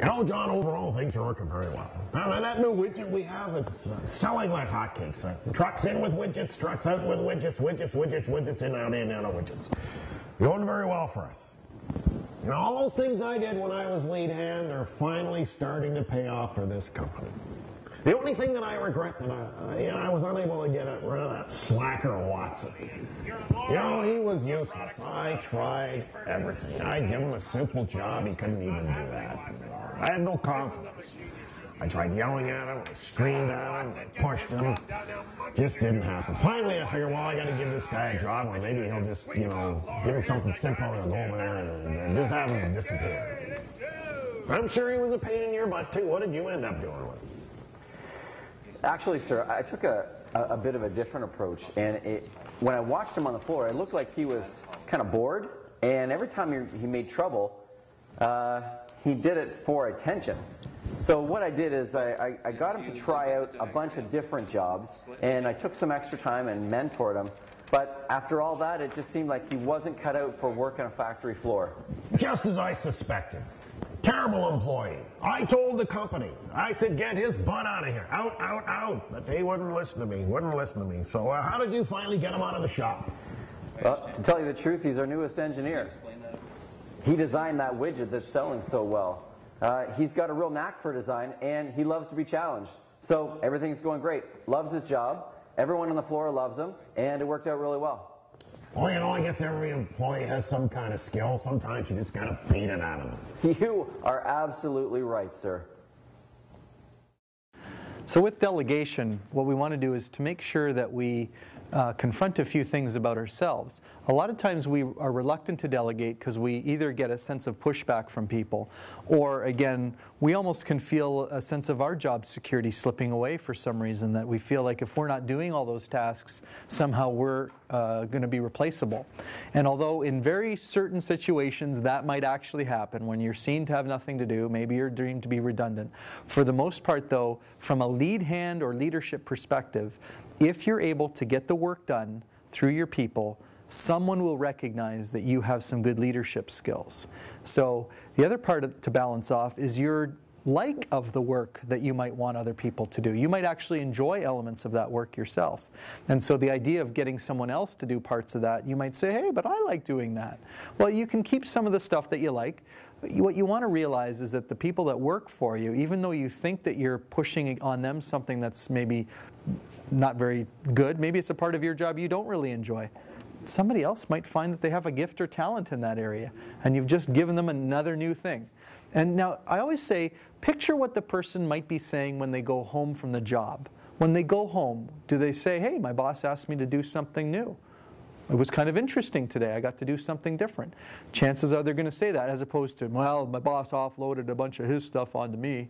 You know, John, overall things are working very well. And that new widget we have, it's selling like hotcakes. Trucks in with widgets, trucks out with widgets, widgets in, out, widgets. Going very well for us. You know, all those things I did when I was lead hand are finally starting to pay off for this company. The only thing that I regret that I was unable to get rid of that slacker Watson. You know, he was useless. I tried everything. I'd give him a simple job. He couldn't even do that. I had no confidence. I tried yelling at him, I screamed at him, I pushed him. Just didn't happen. Finally, I figured, well, I got to give this guy a job. Like maybe he'll just, you know, give him something simple and go over there and just have him disappear. I'm sure he was a pain in your butt too. What did you end up doing with him? Actually, sir, I took a bit of a different approach, and when I watched him on the floor, it looked like he was kind of bored, and every time he made trouble, he did it for attention. So what I did is I got him to try out a bunch of different jobs, and I took some extra time and mentored him, but after all that, it just seemed like he wasn't cut out for work on a factory floor. Just as I suspected. Terrible employee. I told the company. I said, get his butt out of here. Out, out, out. But they wouldn't listen to me. So how did you finally get him out of the shop? Well, to tell you the truth, he's our newest engineer. He designed that widget that's selling so well. He's got a real knack for design, and he loves to be challenged. So everything's going great. Loves his job. Everyone on the floor loves him, and it worked out really well. Well, you know, I guess every employee has some kind of skill. Sometimes you just gotta beat it out of them. You are absolutely right, sir. So with delegation, what we want to do is to make sure that we confront a few things about ourselves. A lot of times we are reluctant to delegate because we either get a sense of pushback from people, or again, we almost can feel a sense of our job security slipping away for some reason, that we feel like if we're not doing all those tasks, somehow we're going to be replaceable. And although in very certain situations that might actually happen, when you're seen to have nothing to do, maybe you're deemed to be redundant. For the most part though, from a lead hand or leadership perspective, if you're able to get the work done through your people, someone will recognize that you have some good leadership skills. So the other part to balance off is your like of the work that you might want other people to do. You might actually enjoy elements of that work yourself. And so the idea of getting someone else to do parts of that, you might say, hey, but I like doing that. Well, you can keep some of the stuff that you like. What you want to realize is that the people that work for you, even though you think that you're pushing on them something that's maybe not very good, maybe it's a part of your job you don't really enjoy, somebody else might find that they have a gift or talent in that area, and you've just given them another new thing. And now, I always say, picture what the person might be saying when they go home from the job. When they go home, do they say, hey, my boss asked me to do something new? It was kind of interesting today. I got to do something different. Chances are they're going to say that, as opposed to, well, my boss offloaded a bunch of his stuff onto me.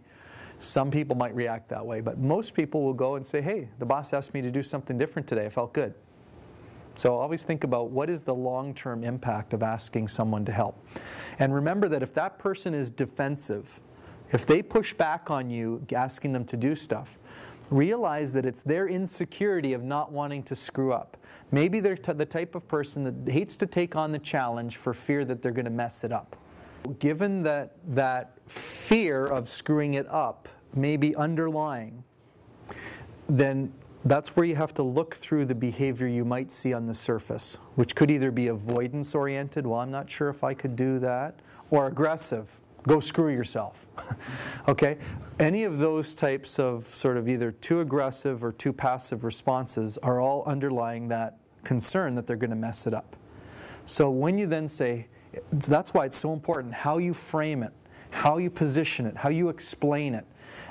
Some people might react that way, but most people will go and say, hey, the boss asked me to do something different today. I felt good. So always think about what is the long-term impact of asking someone to help. And remember that if that person is defensive, if they push back on you asking them to do stuff, realize that it's their insecurity of not wanting to screw up. Maybe they're the type of person that hates to take on the challenge for fear that they're going to mess it up. Given that fear of screwing it up may be underlying, then that's where you have to look through the behavior you might see on the surface, which could either be avoidance oriented, well, I'm not sure if I could do that, or aggressive, go screw yourself. Okay? Any of those types of sort of either too aggressive or too passive responses are all underlying that concern that they're going to mess it up. So when you then say, that's why it's so important how you frame it, how you position it, how you explain it,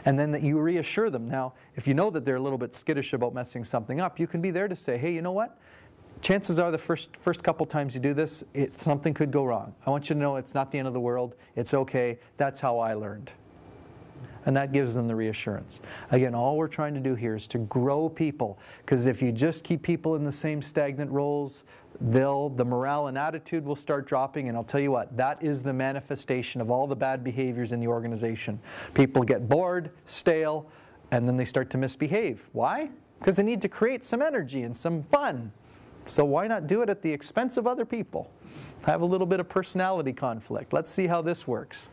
and then that you reassure them. Now, if you know that they're a little bit skittish about messing something up, you can be there to say, hey, you know what? Chances are the first couple times you do this, something could go wrong. I want you to know it's not the end of the world. It's okay. That's how I learned. And that gives them the reassurance. Again, all we're trying to do here is to grow people. Because if you just keep people in the same stagnant roles, the morale and attitude will start dropping. And I'll tell you what, that is the manifestation of all the bad behaviors in the organization. People get bored, stale, and then they start to misbehave. Why? Because they need to create some energy and some fun. So why not do it at the expense of other people? Have a little bit of personality conflict. Let's see how this works.